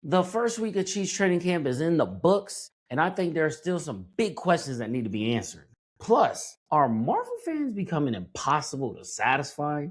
The first week of Chiefs training camp is in the books, and I think there are still some big questions that need to be answered. Plus, are Marvel fans becoming impossible to satisfy?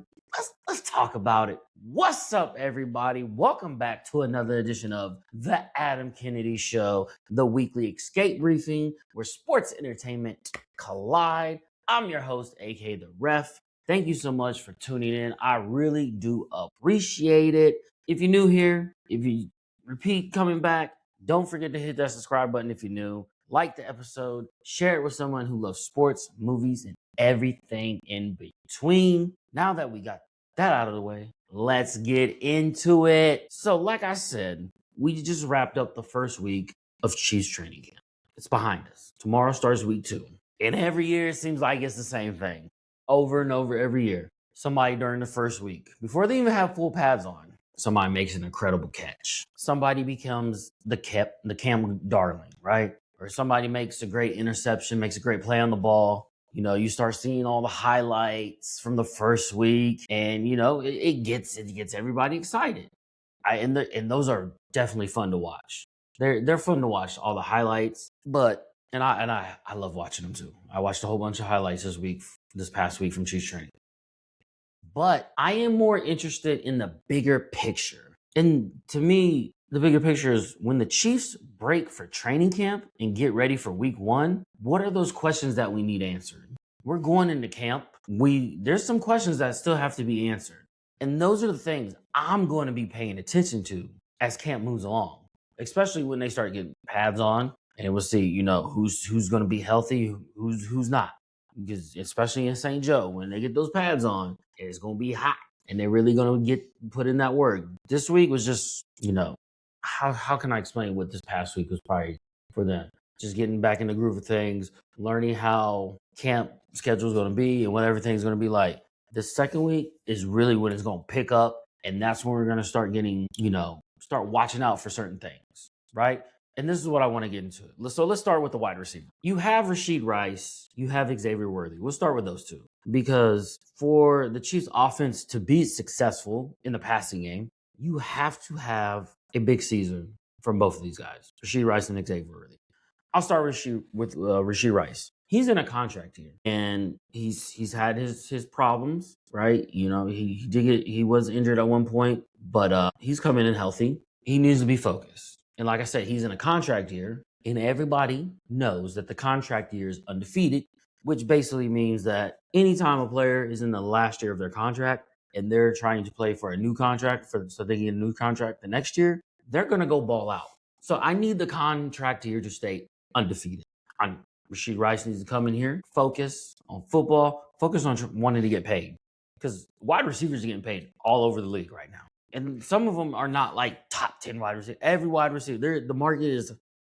Let's talk about it. What's up, everybody? Welcome back to another edition of The Adam Kennedy Show, the weekly escape briefing where sports entertainment collide. I'm your host, aka The Ref. Thank you so much for tuning in. I really do appreciate it. If you're new here, if you repeat coming back, don't forget to hit that subscribe button if you're new. Like the episode, share it with someone who loves sports, movies, and everything in between. Now that we got that out of the way, let's get into it. So, like I said, we just wrapped up the first week of Chiefs training camp. It's behind us. Tomorrow starts week 2. And every year it seems like it's the same thing. Over and over every year. Somebody during the first week, before they even have full pads on, somebody makes an incredible catch. Somebody becomes the Cam darling, right? Or somebody makes a great interception, makes a great play on the ball. You know, you start seeing all the highlights from the first week, and you know, it gets everybody excited. And those are definitely fun to watch. They're fun to watch, all the highlights. But I love watching them too. I watched a whole bunch of highlights this past week from Chiefs training. But I am more interested in the bigger picture. And to me, the bigger picture is when the Chiefs break for training camp and get ready for week 1, what are those questions that we need answered? We're going into camp. There's some questions that still have to be answered. And those are the things I'm going to be paying attention to as camp moves along, especially when they start getting pads on, and we'll see, you know, who's going to be healthy, who's not. Because especially in St. Joe, when they get those pads on, it's going to be hot, and they're really going to get put in that work. This week was just, you know, how can I explain what this past week was probably for them? Just getting back in the groove of things, learning how camp schedule is going to be and what everything's going to be like. The second week is really when it's going to pick up, and that's when we're going to start getting, you know, start watching out for certain things, right? And this is what I want to get into. So let's start with the wide receiver. You have Rasheed Rice, you have Xavier Worthy. We'll start with those two. Because for the Chiefs offense to be successful in the passing game, you have to have a big season from both of these guys, Rasheed Rice and Xavier Worthy. I'll start with Rasheed Rice. He's in a contract here, and he's had his problems, right? You know, he was injured at one point, but he's coming in healthy. He needs to be focused. And like I said, he's in a contract year, and everybody knows that the contract year is undefeated, which basically means that anytime a player is in the last year of their contract and they're trying to play for a new contract so they get a new contract the next year, they're going to go ball out. So I need the contract year to stay undefeated. Rasheed Rice needs to come in here, focus on football, focus on wanting to get paid, because wide receivers are getting paid all over the league right now. And some of them are not like top 10 wide receivers. Every wide receiver, the market is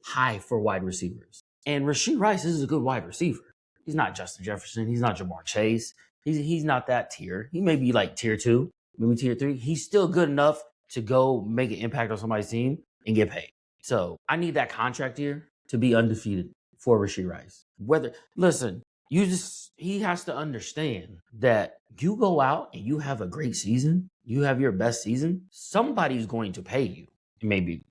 high for wide receivers. And Rasheed Rice is a good wide receiver. He's not Justin Jefferson. He's not Jamar Chase. He's not that tier. He may be like tier 2, maybe tier 3. He's still good enough to go make an impact on somebody's team and get paid. So I need that contract year to be undefeated for Rasheed Rice. He has to understand that you go out and you have a great season, you have your best season, somebody's going to pay you. Maybe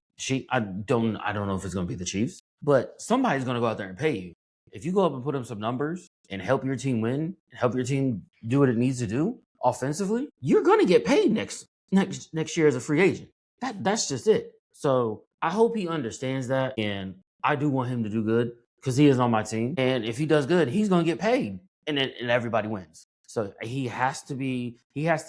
I don't know if it's going to be the Chiefs, but somebody's going to go out there and pay you. If you go up and put up some numbers and help your team win, help your team do what it needs to do offensively, you're going to get paid next year as a free agent. That's just it. So I hope he understands that, and I do want him to do good because he is on my team. And if he does good, he's going to get paid, and everybody wins. So he has to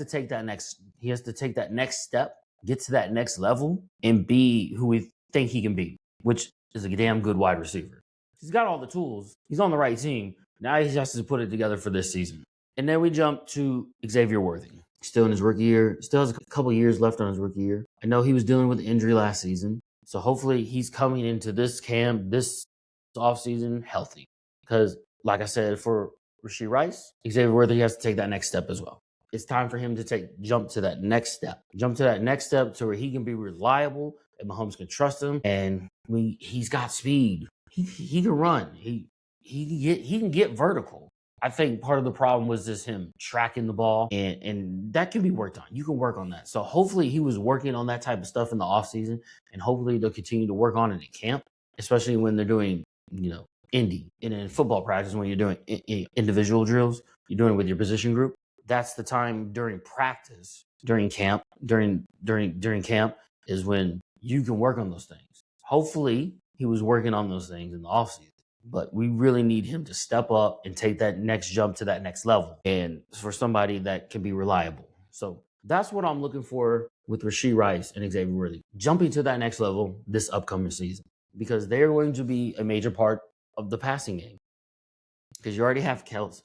take that next step, get to that next level, and be who we think he can be, which is a damn good wide receiver. He's got all the tools. He's on the right team. Now he has to put it together for this season. And then we jump to Xavier Worthy. Still in his rookie year. Still has a couple years left on his rookie year. I know he was dealing with injury last season. So hopefully he's coming into this camp, this offseason, healthy. Because like I said, for Rasheed Rice, Xavier Worthy has to take that next step as well. It's time for him to jump to that next step. Jump to that next step to where he can be reliable and Mahomes can trust him. And he's got speed. He can run. He can get vertical. I think part of the problem was just him tracking the ball, and that can be worked on. You can work on that. So hopefully he was working on that type of stuff in the offseason, and hopefully they'll continue to work on it in camp, especially when they're doing, indie and in football practice when you're doing individual drills, you're doing it with your position group. That's the time during practice, during camp, during camp is when you can work on those things. Hopefully he was working on those things in the offseason. But we really need him to step up and take that next jump to that next level, and for somebody that can be reliable. So that's what I'm looking for with Rasheed Rice and Xavier Worthy, jumping to that next level this upcoming season, because they're going to be a major part of the passing game. Because you already have Kelsey.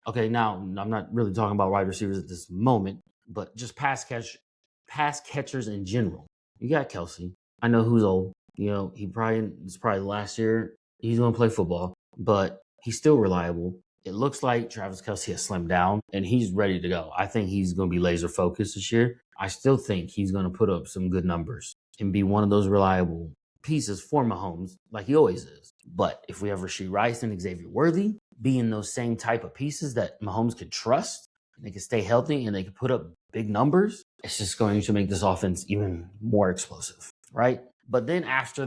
Okay, now I'm not really talking about wide receivers at this moment, but just pass catchers in general. You got Kelsey. I know who's old. It's probably last year. He's going to play football, but he's still reliable. It looks like Travis Kelce has slimmed down and he's ready to go. I think he's going to be laser focused this year. I still think he's going to put up some good numbers and be one of those reliable pieces for Mahomes like he always is. But if we have Rasheed Rice and Xavier Worthy being those same type of pieces that Mahomes could trust, and they can stay healthy and they can put up big numbers, it's just going to make this offense even more explosive, right? But then after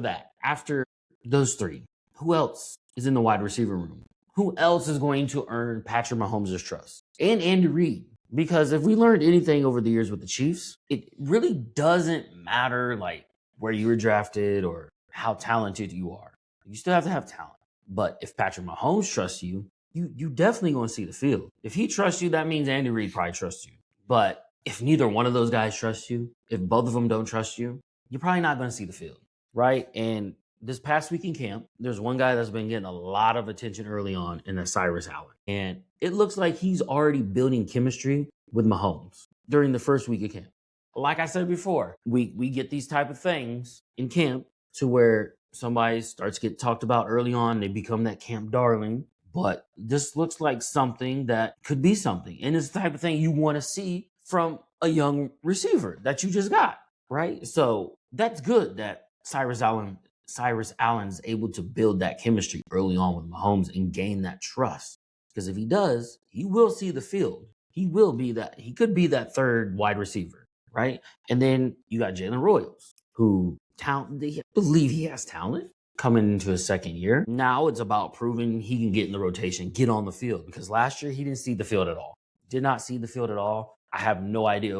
those three, who else is in the wide receiver room? Who else is going to earn Patrick Mahomes' trust? And Andy Reid. Because if we learned anything over the years with the Chiefs, it really doesn't matter like where you were drafted or how talented you are. You still have to have talent. But if Patrick Mahomes trusts you, you definitely going to see the field. If he trusts you, that means Andy Reid probably trusts you. But if neither one of those guys trust you, if both of them don't trust you, you're probably not going to see the field, right? And this past week in camp, there's one guy that's been getting a lot of attention early on, and that's Cyrus Allen. And it looks like he's already building chemistry with Mahomes during the first week of camp. Like I said before, we get these type of things in camp to where somebody starts to get talked about early on. They become that camp darling. But this looks like something that could be something. And it's the type of thing you want to see from a young receiver that you just got, right? So that's good that Cyrus Allen's able to build that chemistry early on with Mahomes and gain that trust. Because if he does, he will see the field. He could be that third wide receiver, right? And then you got Jalen Royals, who I believe he has talent coming into his second year. Now it's about proving he can get in the rotation, get on the field. Because last year he didn't see the field at all. Did not see the field at all. I have no idea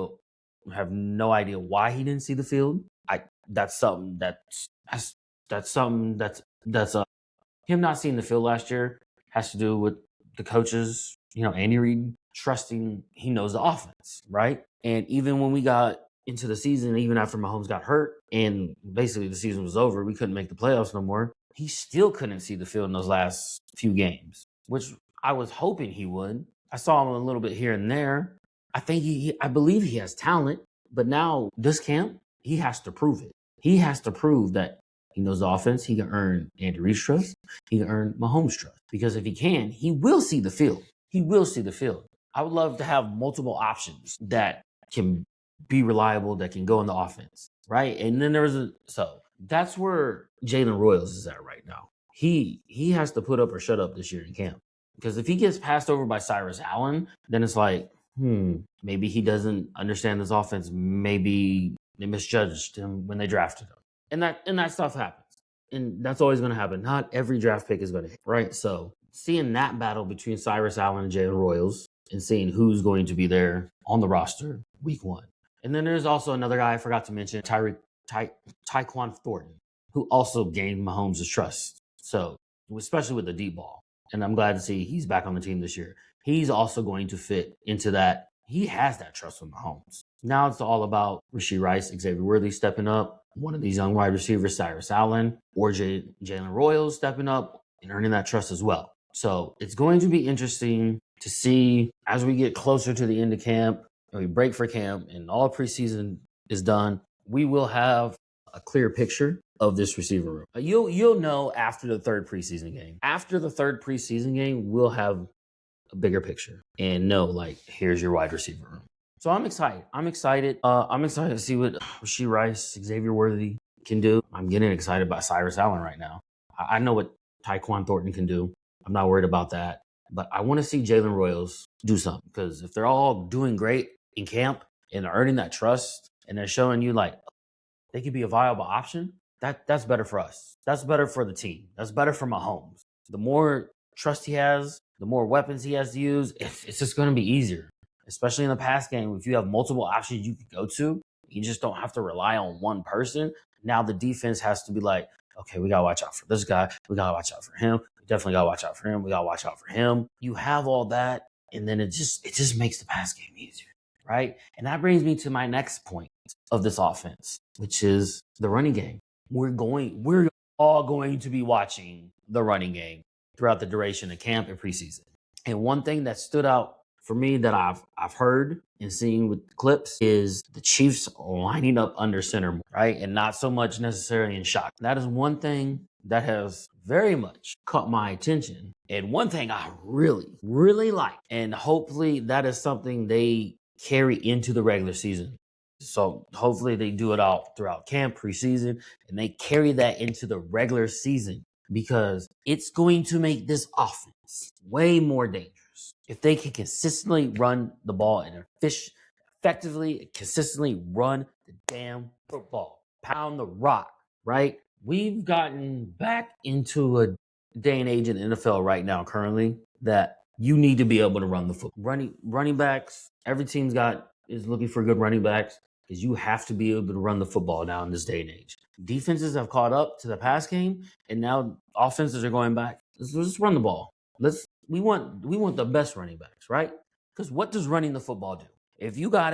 why he didn't see the field. That's something him not seeing the field last year has to do with the coaches, Andy Reid trusting he knows the offense, right? And even when we got into the season, even after Mahomes got hurt and basically the season was over, we couldn't make the playoffs no more, he still couldn't see the field in those last few games, which I was hoping he would. I saw him a little bit here and there. I believe he has talent, but now this camp, he has to prove it. He has to prove that he knows the offense. He can earn Andy Reid's trust. He can earn Mahomes' trust. Because if he can, he will see the field. He will see the field. I would love to have multiple options that can be reliable, that can go in the offense, right? And then so that's where Jalen Royals is at right now. He has to put up or shut up this year in camp. Because if he gets passed over by Cyrus Allen, then it's like, maybe he doesn't understand this offense. Maybe they misjudged him when they drafted him. And that stuff happens. And that's always going to happen. Not every draft pick is going to hit, right? So seeing that battle between Cyrus Allen and Jalen Royals and seeing who's going to be there on the roster week one. And then there's also another guy I forgot to mention, Tyquan Thornton, who also gained Mahomes' trust. So especially with the deep ball. And I'm glad to see he's back on the team this year. He's also going to fit into that. He has that trust with Mahomes. Now it's all about Rasheed Rice, Xavier Worthy stepping up, one of these young wide receivers, Cyrus Allen, or Jalen Royals stepping up and earning that trust as well. So it's going to be interesting to see as we get closer to the end of camp and we break for camp and all preseason is done, we will have a clear picture of this receiver room. You'll know after the third preseason game. After the third preseason game, we'll have a bigger picture and know, like, here's your wide receiver room. So I'm excited. I'm excited to see what Rasheed Rice, Xavier Worthy can do. I'm getting excited about Cyrus Allen right now. I know what Tyquan Thornton can do. I'm not worried about that. But I want to see Jalen Royals do something, because if they're all doing great in camp and earning that trust and they're showing you like they could be a viable option, that's better for us. That's better for the team. That's better for Mahomes. The more trust he has, the more weapons he has to use, it's just going to be easier, especially in the pass game. If you have multiple options you could go to, you just don't have to rely on one person. Now the defense has to be like, okay, we got to watch out for this guy. We got to watch out for him. We definitely got to watch out for him. We got to watch out for him. You have all that, and then it just makes the pass game easier, right? And that brings me to my next point of this offense, which is the running game. We're all going to be watching the running game throughout the duration of camp and preseason. And one thing that stood out for me that I've heard and seen with clips is the Chiefs lining up under center, right? And not so much necessarily in shock. That is one thing that has very much caught my attention. And one thing I really, really like. And hopefully that is something they carry into the regular season. So hopefully they do it all throughout camp, preseason, and they carry that into the regular season, because it's going to make this offense way more dangerous if they can consistently run the ball and effectively, consistently run the damn football, pound the rock, right? We've gotten back into a day and age in the NFL right now currently that you need to be able to run the football. Running backs, every team's is looking for good running backs, because you have to be able to run the football now in this day and age. Defenses have caught up to the pass game, and now offenses are going back. Let's run the ball. We want the best running backs, right? Because what does running the football do? If you got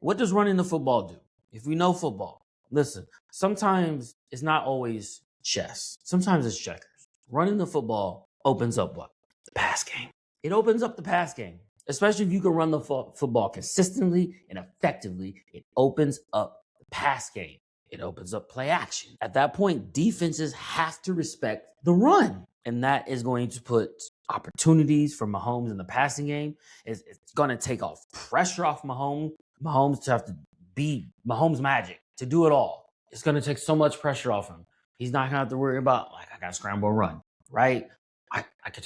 what does running the football do? If we know football, listen, sometimes it's not always chess. Sometimes it's checkers. Running the football opens up what? The pass game. It opens up the pass game. Especially if you can run the football consistently and effectively, it opens up the pass game. It opens up play action. At that point, defenses have to respect the run. And that is going to put opportunities for Mahomes in the passing game. It's going to take off pressure off Mahomes. Mahomes to have to be Mahomes magic to do it all. It's going to take so much pressure off him. He's not going to have to worry about, like, I got to scramble and run, right? I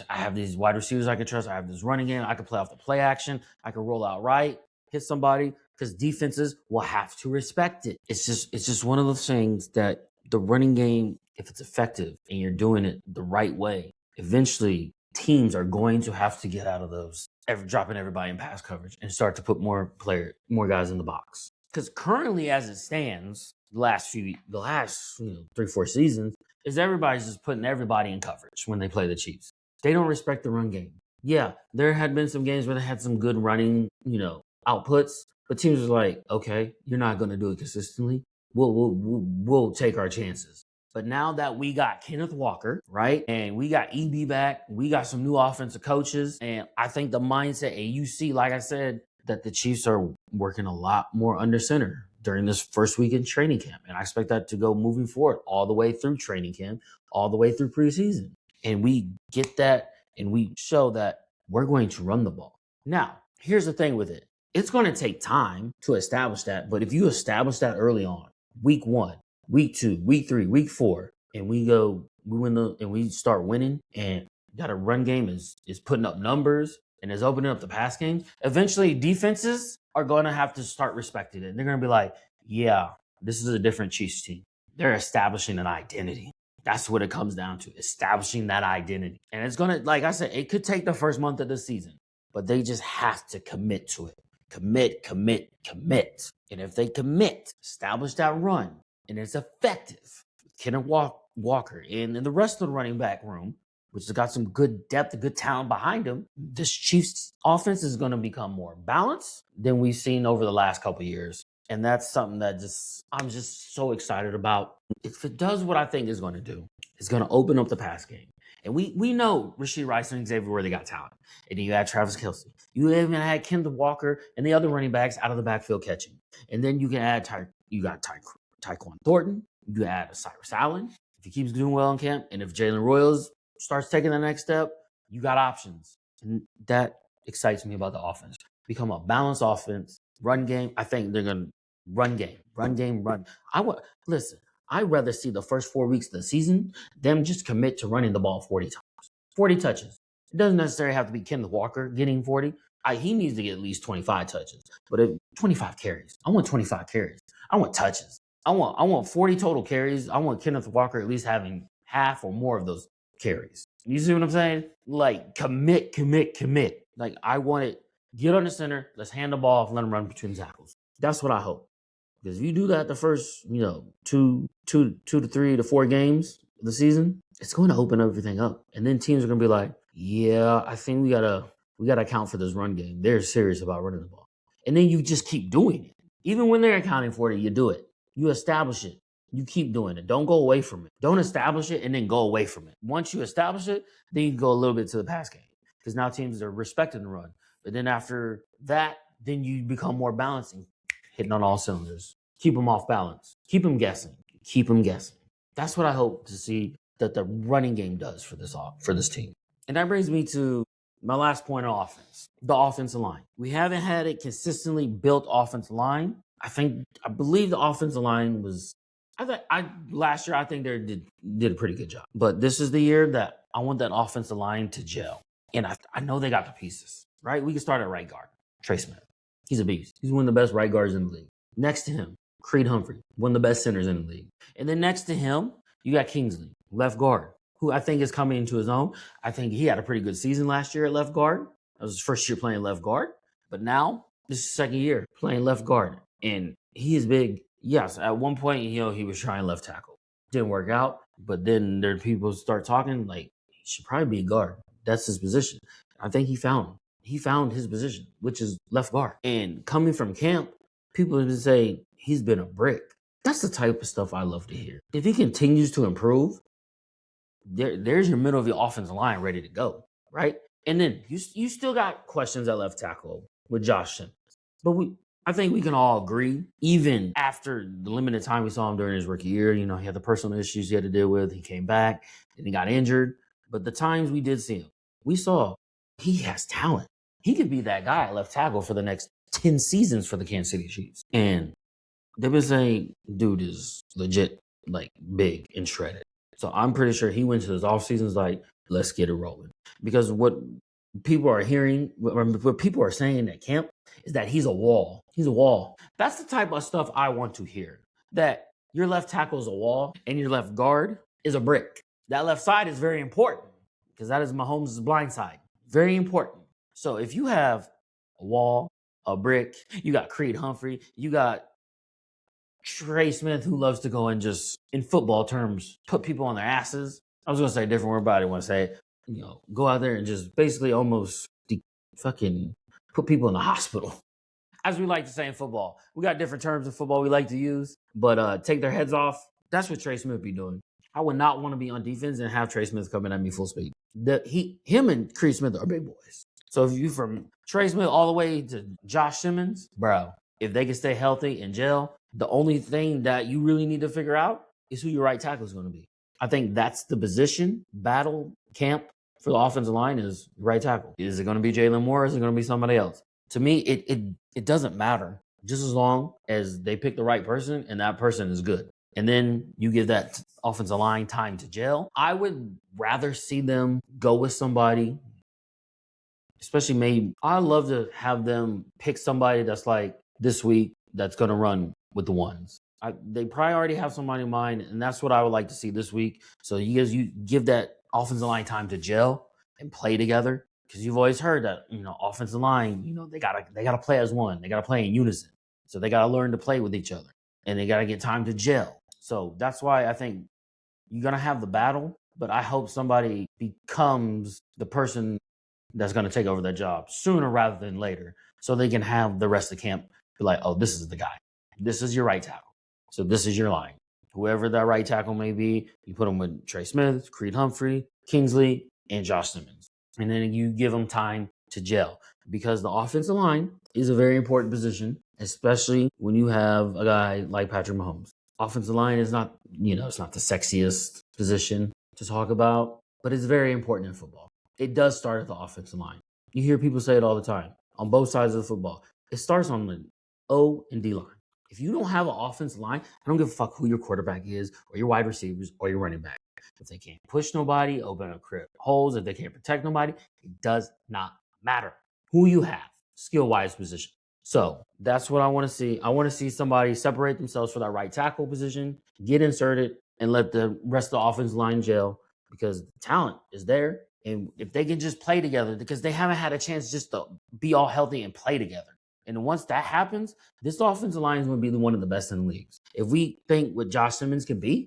have these wide receivers I can trust. I have this running game. I can play off the play action. I can roll out right, hit somebody, because defenses will have to respect it. It's just one of those things that the running game, if it's effective and you're doing it the right way, eventually teams are going to have to get out of those dropping everybody in pass coverage and start to put more guys in the box. Because currently, as it stands, the last 3-4 seasons, is everybody's just putting everybody in coverage when they play the Chiefs. They don't respect the run game. Yeah, there had been some games where they had some good running, outputs, but teams was like, okay, you're not going to do it consistently. We'll take our chances. But now that we got Kenneth Walker, right, and we got EB back, we got some new offensive coaches, and I think the mindset, and you see, like I said, that the Chiefs are working a lot more under center during this first week in training camp. And I expect that to go moving forward all the way through training camp, all the way through preseason. And we get that, and we show that we're going to run the ball. Now, here's the thing with it. It's going to take time to establish that. But if you establish that early on, week 1, week 2, week 3, week 4, and we start winning, and got a run game is putting up numbers and is opening up the pass game, eventually defenses are going to have to start respecting it. And they're going to be like, yeah, this is a different Chiefs team. They're establishing an identity. That's what it comes down to, establishing that identity. And it's going to, like I said, it could take the first month of the season, but they just have to commit to it. Commit. And if they commit, establish that run, and it's effective, Kenneth Walker and the rest of the running back room, which has got some good depth, good talent behind him, this Chiefs offense is going to become more balanced than we've seen over the last couple of years. And that's something that I'm just so excited about. If it does what I think it's going to do, it's going to open up the pass game. And we know Rasheed Rice and Xavier, where they got talent. And then you add Travis Kelce. You even had Kenneth Walker and the other running backs out of the backfield catching. And then you can add Tyquan Thornton. You add Cyrus Allen. If he keeps doing well in camp, and if Jalen Royals starts taking the next step, you got options. And that excites me about the offense. Become a balanced offense. Run game. I think they're going to run game. Listen, I'd rather see the first 4 weeks of the season them just commit to running the ball 40 times. 40 touches. It doesn't necessarily have to be Kenneth Walker getting 40. He needs to get at least 25 touches. But if 25 carries, I want 25 carries. I want touches. I want 40 total carries. I want Kenneth Walker at least having half or more of those carries. You see what I'm saying? Like commit. Like I want it. Get on the center. Let's hand the ball off. Let him run between tackles. That's what I hope. Because if you do that the first, 2 to 3 to 4 games of the season, it's going to open everything up. And then teams are going to be like, yeah, I think we gotta account for this run game. They're serious about running the ball. And then you just keep doing it. Even when they're accounting for it, you do it. You establish it. You keep doing it. Don't go away from it. Don't establish it and then go away from it. Once you establish it, then you can go a little bit to the pass game. Because now teams are respecting the run. But then after that, then you become more balancing, hitting on all cylinders. Keep them off balance. Keep them guessing. That's what I hope to see that the running game does for this team. And that brings me to my last point on offense, the offensive line. We haven't had a consistently built offensive line. I believe the offensive line was, last year, I think they did a pretty good job. But this is the year that I want that offensive line to gel. And I know they got the pieces, right? We can start at right guard, Trey Smith. He's a beast. He's one of the best right guards in the league. Next to him, Creed Humphrey, one of the best centers in the league. And then next to him, you got Kingsley, left guard, who I think is coming into his own. I think he had a pretty good season last year at left guard. That was his first year playing left guard. But now, this is his second year playing left guard. And he is big. Yes, at one point, he was trying left tackle. Didn't work out. But then there people start talking like, he should probably be guard. That's his position. I think he found his position, which is left guard. And coming from camp, people have been saying he's been a brick. That's the type of stuff I love to hear. If he continues to improve, there's your middle of your offensive line ready to go, right? And then you still got questions at left tackle with Josh Simmons. But I think we can all agree, even after the limited time we saw him during his rookie year, he had the personal issues he had to deal with. He came back and he got injured. But the times we did see him, we saw he has talent. He could be that guy at left tackle for the next 10 seasons for the Kansas City Chiefs. And they've been saying, dude is legit, like big and shredded. So I'm pretty sure he went to his off seasons like, let's get it rolling. Because what people are hearing, what people are saying at camp is that he's a wall. He's a wall. That's the type of stuff I want to hear. That your left tackle is a wall and your left guard is a brick. That left side is very important because that is Mahomes' blind side. Very important. So if you have a wall, a brick, you got Creed Humphrey, you got Trey Smith, who loves to go and just, in football terms, put people on their asses. I was going to say a different word, but I didn't want to say it. Go out there and just basically almost fucking put people in the hospital. As we like to say in football. We got different terms in football we like to use, but take their heads off. That's what Trey Smith be doing. I would not want to be on defense and have Trey Smith coming at me full speed. Him and Creed Smith are big boys. So if you from Trey Smith all the way to Josh Simmons, bro, if they can stay healthy and gel, the only thing that you really need to figure out is who your right tackle is going to be. I think that's the position, battle, camp for the offensive line is right tackle. Is it going to be Jalen Moore or is it going to be somebody else? To me, it doesn't matter just as long as they pick the right person and that person is good. And then you give that offensive line time to gel. I would rather see them go with somebody, especially maybe, I love to have them pick somebody that's like this week that's going to run with the ones. They probably already have somebody in mind, and that's what I would like to see this week. So you give that offensive line time to gel and play together, because you've always heard that offensive line, they gotta play as one. They gotta play in unison. So they gotta learn to play with each other, and they gotta get time to gel. So that's why I think you're gonna have the battle, but I hope somebody becomes the person that's gonna take over that job sooner rather than later, so they can have the rest of the camp be like, oh, this is the guy. This is your right tackle. So this is your line. Whoever that right tackle may be, you put them with Trey Smith, Creed Humphrey, Kingsley, and Josh Simmons. And then you give them time to gel, because the offensive line is a very important position, especially when you have a guy like Patrick Mahomes. Offensive line is not, it's not the sexiest position to talk about, but it's very important in football. It does start at the offensive line. You hear people say it all the time on both sides of the football. It starts on the O and D line. If you don't have an offensive line, I don't give a fuck who your quarterback is or your wide receivers or your running back. If they can't push nobody, open up holes, if they can't protect nobody, it does not matter who you have, skill-wise position. So that's what I want to see. I want to see somebody separate themselves for that right tackle position, get inserted, and let the rest of the offensive line gel because the talent is there. And if they can just play together, because they haven't had a chance just to be all healthy and play together. And once that happens, this offensive line is going to be one of the best in the leagues. If we think what Josh Simmons can be,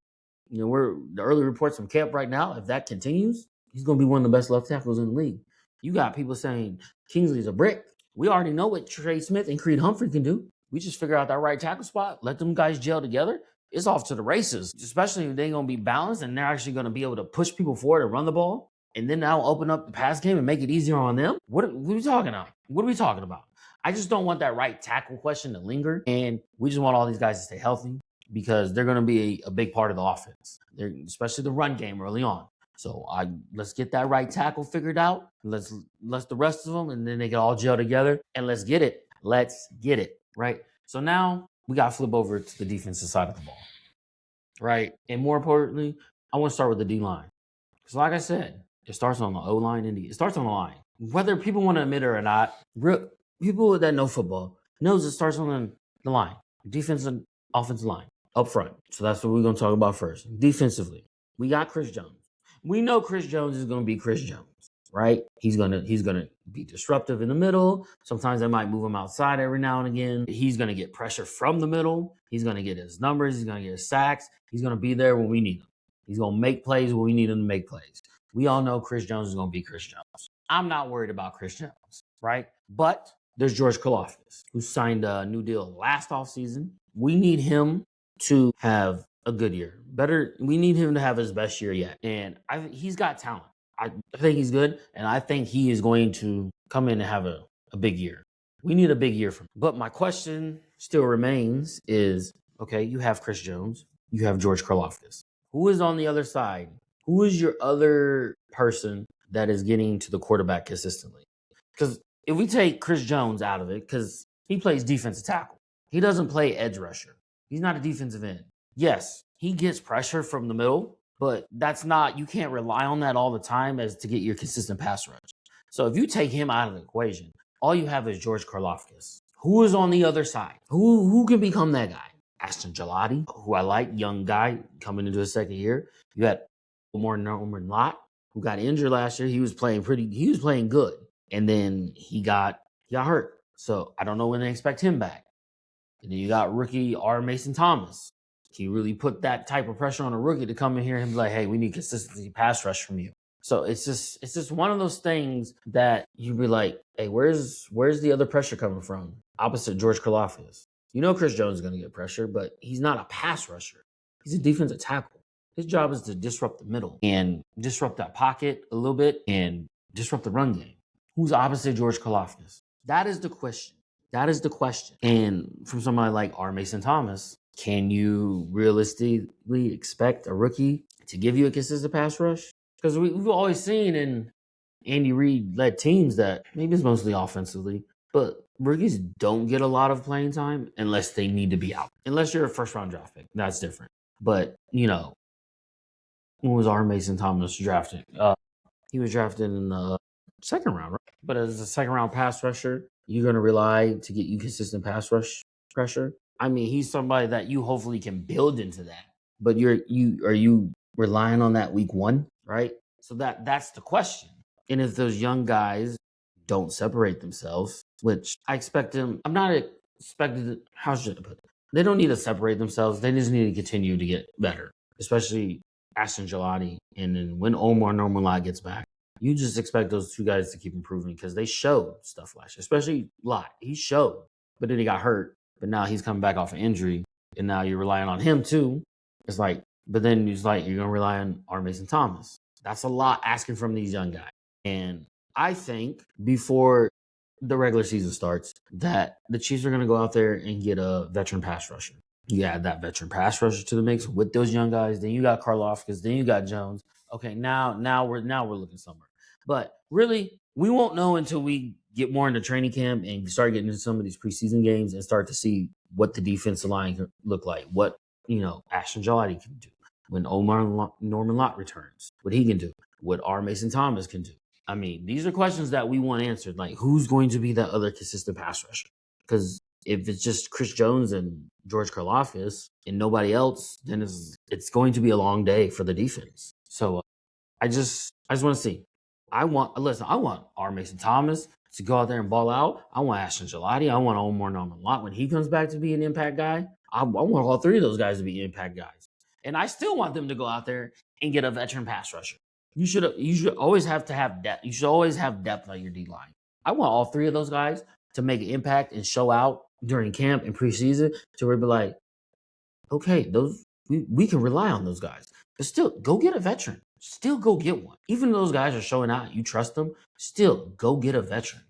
we're the early reports from camp right now. If that continues, he's going to be one of the best left tackles in the league. You got people saying Kingsley's a brick. We already know what Trey Smith and Creed Humphrey can do. We just figure out that right tackle spot, let them guys gel together. It's off to the races, especially if they're going to be balanced and they're actually going to be able to push people forward and run the ball. And then now open up the pass game and make it easier on them. What are we talking about? What are we talking about? I just don't want that right tackle question to linger. And we just want all these guys to stay healthy because they're going to be a big part of the offense, especially the run game early on. So let's get that right tackle figured out. Let's the rest of them, and then they can all gel together. And let's get it. Let's get it, right? So now we got to flip over to the defensive side of the ball, right? And more importantly, I want to start with the D-line. Because like I said, it starts on the O-line and it starts on the line. Whether people want to admit it or not, people that know football knows it starts on the line. Defensive, offensive line, up front. So that's what we're going to talk about first. Defensively, we got Chris Jones. We know Chris Jones is going to be Chris Jones, right? He's gonna be disruptive in the middle. Sometimes they might move him outside every now and again. He's going to get pressure from the middle. He's going to get his numbers. He's going to get his sacks. He's going to be there when we need him. He's going to make plays when we need him to make plays. We all know Chris Jones is going to be Chris Jones. I'm not worried about Chris Jones, right? But there's George Karlaftis, who signed a new deal last offseason. We need him to have a good year. We need him to have his best year yet. And he's got talent. I think he's good, and I think he is going to come in and have a big year. We need a big year from him. But my question still remains is, okay, you have Chris Jones. You have George Karlaftis. Who is on the other side? Who is your other person that is getting to the quarterback consistently? Because if we take Chris Jones out of it, because he plays defensive tackle. He doesn't play edge rusher. He's not a defensive end. Yes, he gets pressure from the middle, but you can't rely on that all the time as to get your consistent pass rush. So if you take him out of the equation, all you have is George Karlaftis. Who is on the other side? Who can become that guy? Ashton Gelati, who I like, young guy coming into his second year. You had Norman Lott, who got injured last year. He was playing good. And then he got hurt. So I don't know when they expect him back. And then you got rookie R. Mason Thomas. Can you really put that type of pressure on a rookie to come in here and be like, hey, we need consistency pass rush from you? So it's just one of those things that you'd be like, hey, where's the other pressure coming from? Opposite George Karlaftis. You know Chris Jones is going to get pressure, but he's not a pass rusher. He's a defensive tackle. His job is to disrupt the middle and disrupt that pocket a little bit and disrupt the run game. Who's opposite George Karlaftis? That is the question. And from somebody like R. Mason Thomas, can you realistically expect a rookie to give you a consistent pass rush? Because we've always seen in Andy Reid-led teams that maybe it's mostly offensively, but rookies don't get a lot of playing time unless they need to be out. Unless you're a first-round draft pick. That's different. But, when was R. Mason Thomas drafted? He was drafted in the second round, right? But as a second-round pass rusher, you're going to rely to get you consistent pass rush pressure. I mean, he's somebody that you hopefully can build into that. But are you relying on that week one, right? So that's the question. And if those young guys don't separate themselves, which I expect them, I'm not expected. How should I put it? They don't need to separate themselves. They just need to continue to get better, especially Ashton Gelati. And then when Omar Norman gets back, you just expect those two guys to keep improving because they showed stuff last year, especially Lott. He showed, but then he got hurt. But now he's coming back off an injury, and now you're relying on him too. It's like, but then it's like you're going to rely on R. Mason Thomas. That's a lot asking from these young guys. And I think before the regular season starts that the Chiefs are going to go out there and get a veteran pass rusher. You add that veteran pass rusher to the mix with those young guys. Then you got Karlaftis. Then you got Jones. Okay, now we're looking somewhere. But really, we won't know until we get more into training camp and start getting into some of these preseason games and start to see what the defensive line can look like, what, Ashton Jolly can do, when Norman Lott returns, what he can do, what R. Mason Thomas can do. I mean, these are questions that we want answered. Like, who's going to be that other consistent pass rusher? Because if it's just Chris Jones and George Karlaftis and nobody else, then it's going to be a long day for the defense. So I just want to see. I want R. Mason Thomas to go out there and ball out. I want Ashton Gelati. I want Omar Norman Lott when he comes back to be an impact guy. I want all three of those guys to be impact guys. And I still want them to go out there and get a veteran pass rusher. You should always have to have depth. You should always have depth on your D line. I want all three of those guys to make an impact and show out during camp and preseason to where we be like, okay, we can rely on those guys. But still, go get a veteran. Still go get one. Even though those guys are showing out, you trust them, still go get a veteran.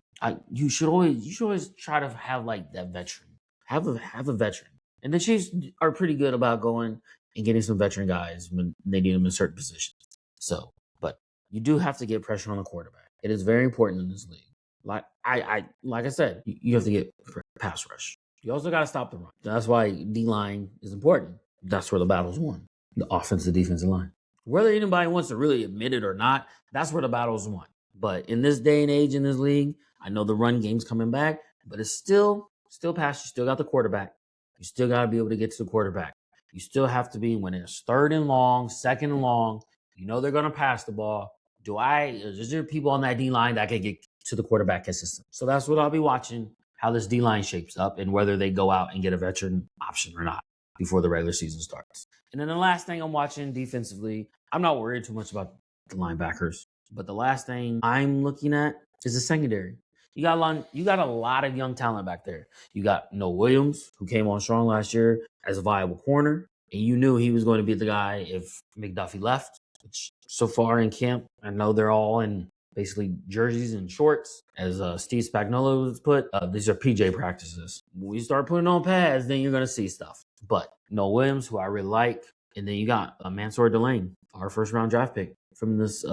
You should always try to have like that veteran. Have a veteran. And the Chiefs are pretty good about going and getting some veteran guys when they need them in certain positions. So, but you do have to get pressure on the quarterback. It is very important in this league. Like I said, you have to get pass rush. You also got to stop the run. That's why D-line is important. That's where the battle's won. The offensive, defensive line. Whether anybody wants to really admit it or not, that's where the battle's won. But in this day and age in this league, I know the run game's coming back, but it's still pass. You still got the quarterback. You still got to be able to get to the quarterback. You still have to be, when it's third and long, second and long, they're going to pass the ball. Is there people on that D-line that can get to the quarterback consistent? So that's what I'll be watching, how this D-line shapes up and whether they go out and get a veteran option or not before the regular season starts. And then the last thing I'm watching defensively, I'm not worried too much about the linebackers, but the last thing I'm looking at is the secondary. You got a lot of young talent back there. You got Noah Williams, who came on strong last year as a viable corner, and you knew he was going to be the guy if McDuffie left, which so far in camp, I know they're all in basically jerseys and shorts, as Steve Spagnuolo was put. These are PJ practices. When we start putting on pads, then you're going to see stuff. But Noah Williams, who I really like, and then you got Mansour Delane, our first-round draft pick from this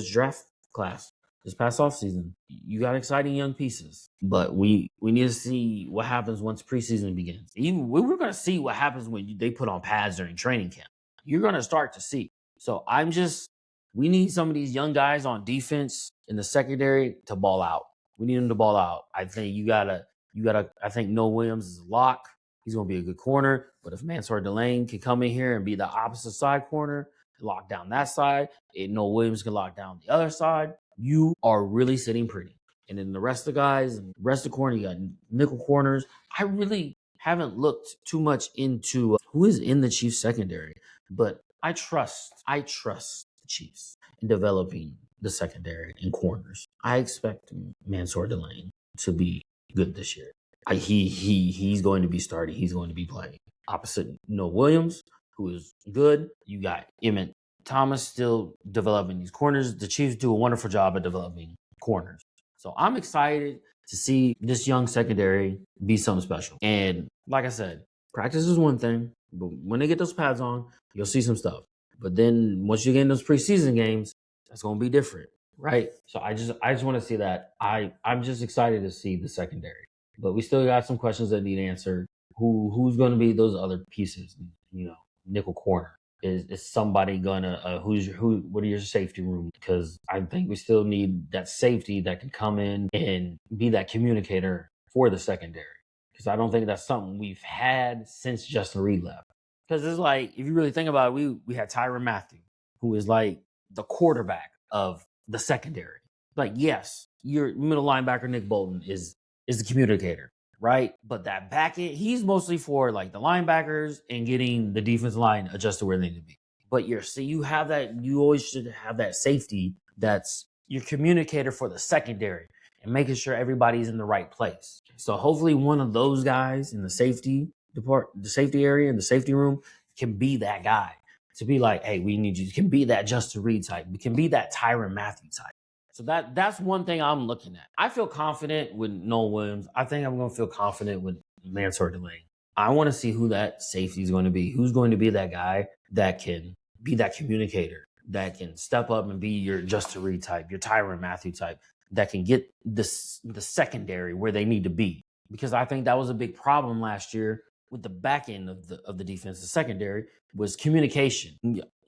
draft class. This past offseason, you got exciting young pieces, but we need to see what happens once preseason begins. We're going to see what happens when they put on pads during training camp. You're going to start to see. So we need some of these young guys on defense in the secondary to ball out. We need them to ball out. I think I think Noah Williams is a lock. He's going to be a good corner, but if Mansour Delane can come in here and be the opposite side corner, lock down that side, and Noah Williams can lock down the other side, you are really sitting pretty. And then the rest of the guys and the rest of the corner, you got nickel corners. I really haven't looked too much into who is in the Chiefs secondary, but I trust the Chiefs in developing the secondary and corners. I expect Mansour Delane to be good this year. He's going to be starting. He's going to be playing opposite Noah Williams, who is good. You got Emmett Thomas still developing these corners. The Chiefs do a wonderful job at developing corners. So I'm excited to see this young secondary be something special. And like I said, practice is one thing, but when they get those pads on, you'll see some stuff. But then once you get in those preseason games, that's going to be different, right? So I just want to see that. I'm just excited to see the secondary. But we still got some questions that need answered. Who's going to be those other pieces? Nickel corner. Is somebody gonna what are your safety room? Because I think we still need that safety that can come in and be that communicator for the secondary. Because I don't think that's something we've had since Justin Reed left. Because it's like, if you really think about it, we had Tyrann Mathieu, who is like the quarterback of the secondary. Like, yes, your middle linebacker Nick Bolton is the communicator, right? But that back end, he's mostly for like the linebackers and getting the defensive line adjusted where they need to be. But you always should have that safety that's your communicator for the secondary and making sure everybody's in the right place. So hopefully one of those guys in the safety area, in the safety room, can be that guy to be like, hey, we need you. Can be that Justin Reed type. We can be that Tyrann Mathieu type. So that's one thing I'm looking at. I feel confident with Noah Williams. I think I'm going to feel confident with Mansour Delane. I want to see who that safety is going to be. Who's going to be that guy that can be that communicator, that can step up and be your Justin Reed type, your Tyrann Mathieu type, that can get the secondary where they need to be. because I think that was a big problem last year with the back end of the defense. The secondary was communication.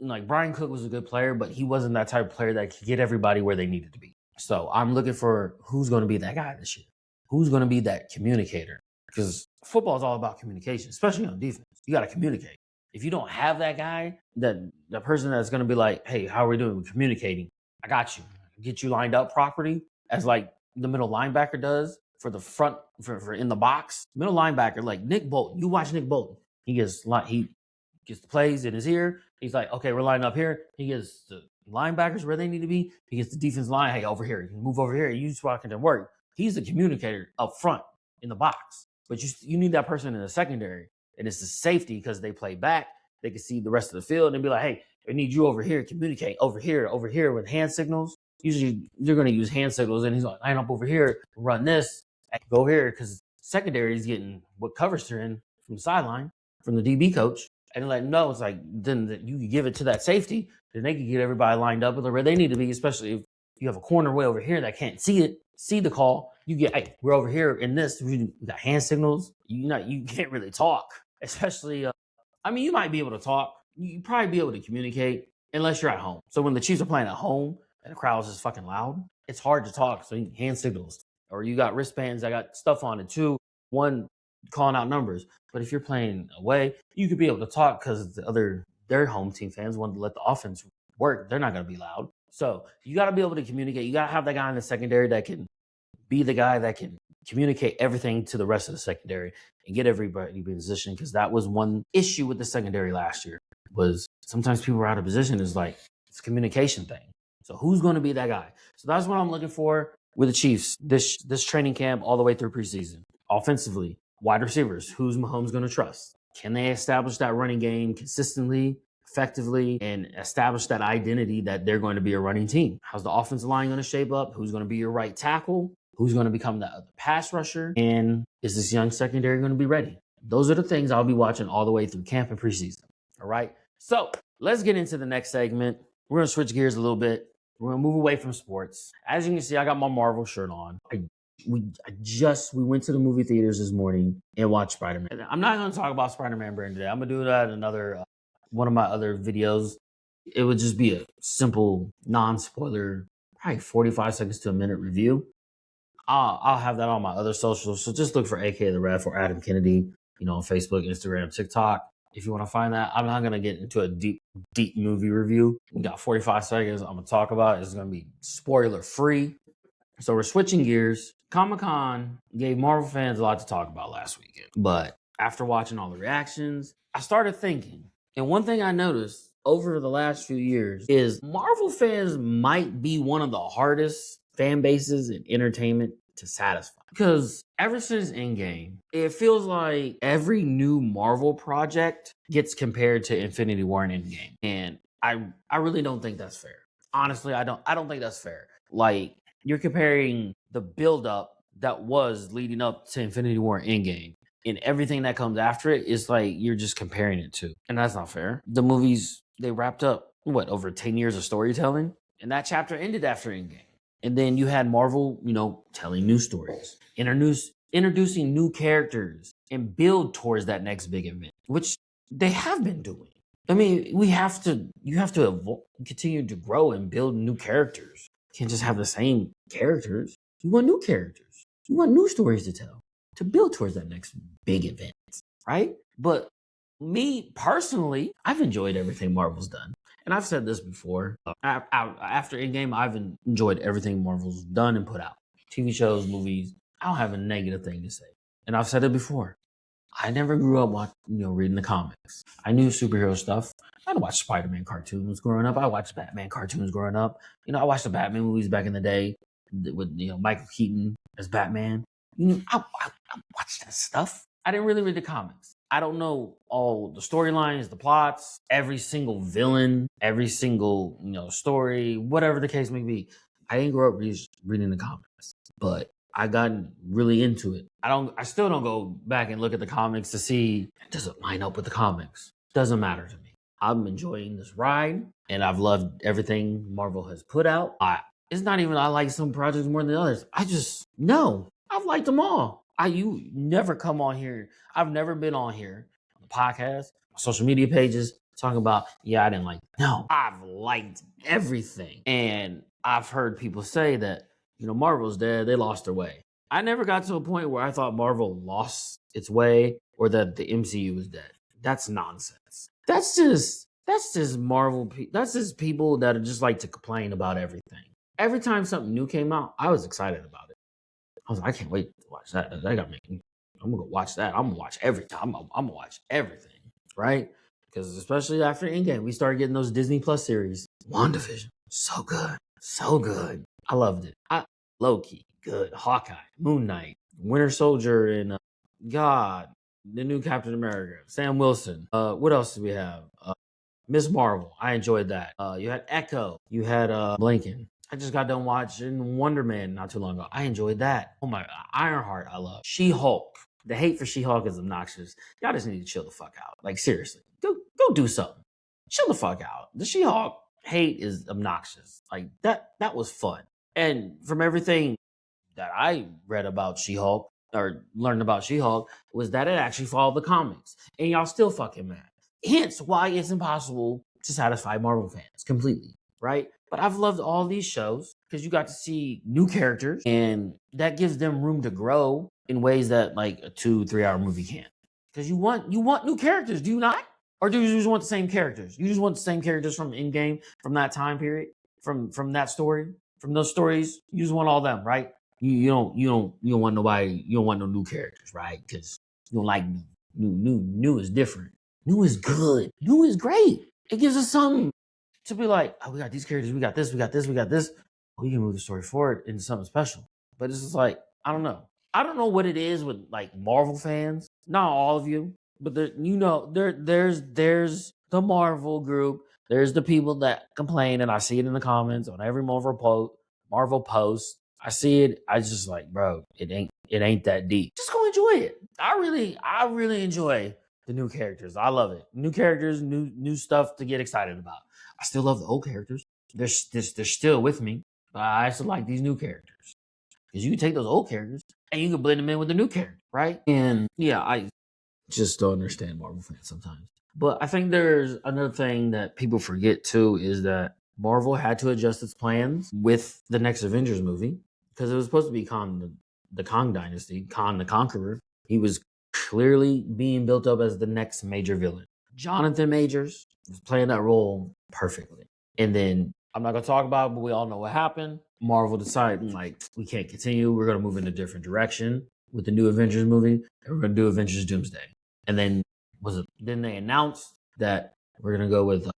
Like Brian Cook was a good player, but he wasn't that type of player that could get everybody where they needed to be. So I'm looking for who's going to be that guy this year. Who's going to be that communicator? Because football is all about communication, especially on defense. You got to communicate. If you don't have that guy, that the person that's going to be like, hey, how are we doing? We're communicating. I got you. Get you lined up properly, as like the middle linebacker does for the front, for in the box. Middle linebacker, like Nick Bolton. You watch Nick Bolton. He gets the plays in his ear. He's like, okay, we're lining up here. He gets the linebackers where they need to be. He gets the defense line. Hey, over here. You can move over here. You just walking to work. He's the communicator up front in the box. But you need that person in the secondary. And it's the safety because they play back. They can see the rest of the field and be like, hey, I need you over here. Communicate over here with hand signals. Usually you're going to use hand signals. And he's like, line up over here, run this, and go here. Because secondary is getting what covers they're in from the sideline, from the DB coach. And like, no, it's like, then you can give it to that safety. Then they can get everybody lined up with where they need to be, especially if you have a corner way over here that can't see the call. You get, hey, we're over here in this. We got hand signals. You can't really talk, especially. You might be able to talk. You probably be able to communicate unless you're at home. So when the Chiefs are playing at home and the crowd's just fucking loud, it's hard to talk. So you hand signals, or you got wristbands that got stuff on it too. One calling out numbers. But if you're playing away, you could be able to talk because their home team fans want to let the offense work. They're not going to be loud. So you got to be able to communicate. You got to have that guy in the secondary that can be the guy that can communicate everything to the rest of the secondary and get everybody in position. Because that was one issue with the secondary last year, was sometimes people were out of position. It's like, it's a communication thing. So who's going to be that guy? So that's what I'm looking for with the Chiefs this training camp all the way through preseason. Offensively, wide receivers, who's Mahomes going to trust? Can they establish that running game consistently, effectively, and establish that identity that they're going to be a running team? How's the offensive line going to shape up? Who's going to be your right tackle? Who's going to become the pass rusher? And is this young secondary going to be ready? Those are the things I'll be watching all the way through camp and preseason. All right. So let's get into the next segment. We're going to switch gears a little bit. We're going to move away from sports. As you can see, I got my Marvel shirt on. We went to the movie theaters this morning and watched Spider-Man. I'm not going to talk about Spider-Man brand today. I'm going to do that in another one of my other videos. It would just be a simple, non-spoiler, probably 45 seconds to a minute review. I'll have that on my other socials. So just look for AK The Ref or Adam Kennedy, on Facebook, Instagram, TikTok. If you want to find that, I'm not going to get into a deep movie review. We got 45 seconds I'm going to talk about. It's going to be spoiler free. So we're switching gears. Comic-Con gave Marvel fans a lot to talk about last weekend. But after watching all the reactions, I started thinking. And one thing I noticed over the last few years is Marvel fans might be one of the hardest fan bases in entertainment to satisfy. Because ever since Endgame, it feels like every new Marvel project gets compared to Infinity War and Endgame. And I really don't think that's fair. Honestly, I don't think that's fair. Like, you're comparing the buildup that was leading up to Infinity War and Endgame, and everything that comes after it is like you're just comparing it to. And that's not fair. The movies, they wrapped up, over 10 years of storytelling? And that chapter ended after Endgame. And then you had Marvel, telling new stories, introducing new characters, and build towards that next big event, which they have been doing. You have to continue to grow and build new characters. You can't just have the same characters. You want new characters. You want new stories to tell, to build towards that next big event, right? But me personally, I've enjoyed everything Marvel's done. And I've said this before. After Endgame, I've enjoyed everything Marvel's done and put out. TV shows, movies. I don't have a negative thing to say. And I've said it before. I never grew up reading the comics. I knew superhero stuff. I watched Spider-Man cartoons growing up. I watched Batman cartoons growing up. I watched the Batman movies back in the day with Michael Keaton as Batman. I watched that stuff. I didn't really read the comics. I don't know all the storylines, the plots, every single villain, every single story, whatever the case may be. I didn't grow up reading the comics, but I got really into it. I still don't go back and look at the comics to see, does it line up with the comics? Doesn't matter to me. I'm enjoying this ride, and I've loved everything Marvel has put out. It's not even I like some projects more than others. I've liked them all. You never come on here. I've never been on here on the podcast, social media pages, talking about, yeah, I didn't like it. No, I've liked everything. And I've heard people say that, Marvel's dead, they lost their way. I never got to a point where I thought Marvel lost its way or that the MCU was dead. That's nonsense. That's just Marvel. That's just people that just like to complain about everything. Every time something new came out, I was excited about it. I was like, I can't wait to watch that. That got me. I'm gonna go watch that. I'm gonna watch everything. I'm gonna watch everything, right? Because especially after Endgame, we started getting those Disney Plus series. WandaVision, so good, so good. I loved it. Loki, good. Hawkeye, Moon Knight, Winter Soldier, and God, the new Captain America, Sam Wilson. What else do we have? Miss Marvel, I enjoyed that. You had Echo, you had Blinken. I just got done watching Wonder Man not too long ago. I enjoyed that. Oh my, Ironheart, I love. She-Hulk. The hate for She-Hulk is obnoxious. Y'all just need to chill the fuck out. Like seriously, go do something. Chill the fuck out. The She-Hulk hate is obnoxious. Like that was fun. And from everything that I read about She-Hulk or learned about She-Hulk was that it actually followed the comics. And y'all still fucking mad. Hence why it's impossible to satisfy Marvel fans completely, right? But I've loved all these shows because you got to see new characters and that gives them room to grow in ways that like a 2-3 hour movie can't. Because you want new characters, do you not? Or do you just want the same characters? You just want the same characters from Endgame, from that time period, from that story, from those stories. You just want all them, right? You don't want nobody. You don't want no new characters, right? Because you don't like new is different. New is good. New is great. It gives us something to be like, oh, we got these characters, we got this. We can move the story forward into something special. But it's just like, I don't know. I don't know what it is with like Marvel fans. Not all of you, but there's the Marvel group. There's the people that complain, and I see it in the comments on every Marvel post. I see it. I just like, bro, it ain't that deep. Just go enjoy it. I really enjoy the new characters. I love it. New characters, new stuff to get excited about. I still love the old characters. They're still with me, but I also like these new characters because you can take those old characters and you can blend them in with the new character, right? And yeah, I just don't understand Marvel fans sometimes. But I think there's another thing that people forget too is that Marvel had to adjust its plans with the next Avengers movie because it was supposed to be Kang, the Kang Dynasty, Kang the Conqueror. He was clearly being built up as the next major villain. Jonathan Majors was playing that role perfectly. And then I'm not gonna talk about it, but we all know what happened. Marvel decided like we can't continue. We're gonna move in a different direction with the new Avengers movie, and we're gonna do Avengers Doomsday. And then then they announced that we're gonna go with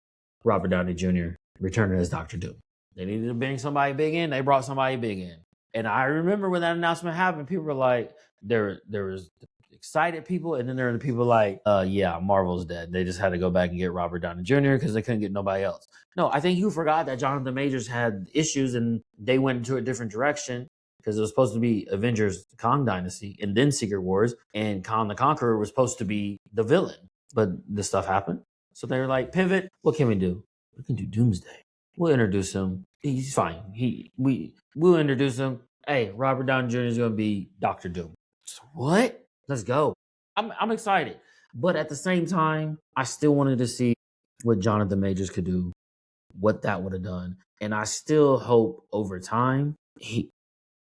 Robert Downey Jr. returning as Doctor Doom. They needed to bring somebody big in. They brought somebody big in. And I remember when that announcement happened, people were like, there was excited people, and then there were the people like, yeah, Marvel's dead. They just had to go back and get Robert Downey Jr. because they couldn't get nobody else. No, I think you forgot that Jonathan Majors had issues and they went into a different direction because it was supposed to be Avengers Kang Dynasty and then Secret Wars, and Kang the Conqueror was supposed to be the villain. But this stuff happened. So they were like, pivot, what can we do? We can do Doomsday. We'll introduce him. He's fine. We'll introduce him. Hey, Robert Downey Jr. is gonna be Doctor Doom. So what? Let's go. I'm excited. But at the same time, I still wanted to see what Jonathan Majors could do, what that would have done. And I still hope over time he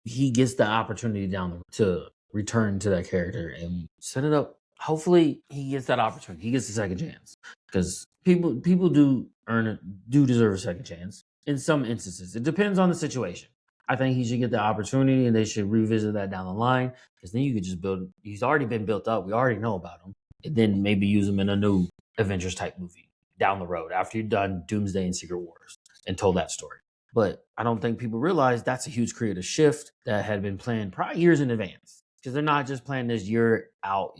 gets the opportunity to return to that character and set it up. Hopefully he gets that opportunity. He gets a second chance. Because people do deserve a second chance in some instances. It depends on the situation. I think he should get the opportunity and they should revisit that down the line because then you could just he's already been built up. We already know about him. And then maybe use him in a new Avengers type movie down the road after you've done Doomsday and Secret Wars and told that story. But I don't think people realize that's a huge creative shift that had been planned probably years in advance because they're not just planning this year out.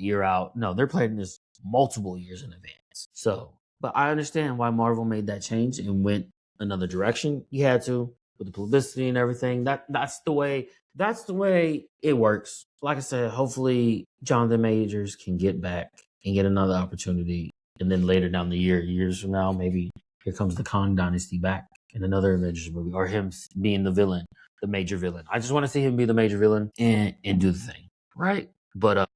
No, they're planning this multiple years in advance. So, but I understand why Marvel made that change and went another direction. You had to. With the publicity and everything, that's the way it works. Like I said, hopefully Jonathan Majors can get back and get another opportunity, and then later down the years from now, maybe here comes the Kang Dynasty back in another Avengers movie, or him being the villain, the major villain. I just want to see him be the major villain and do the thing, right? But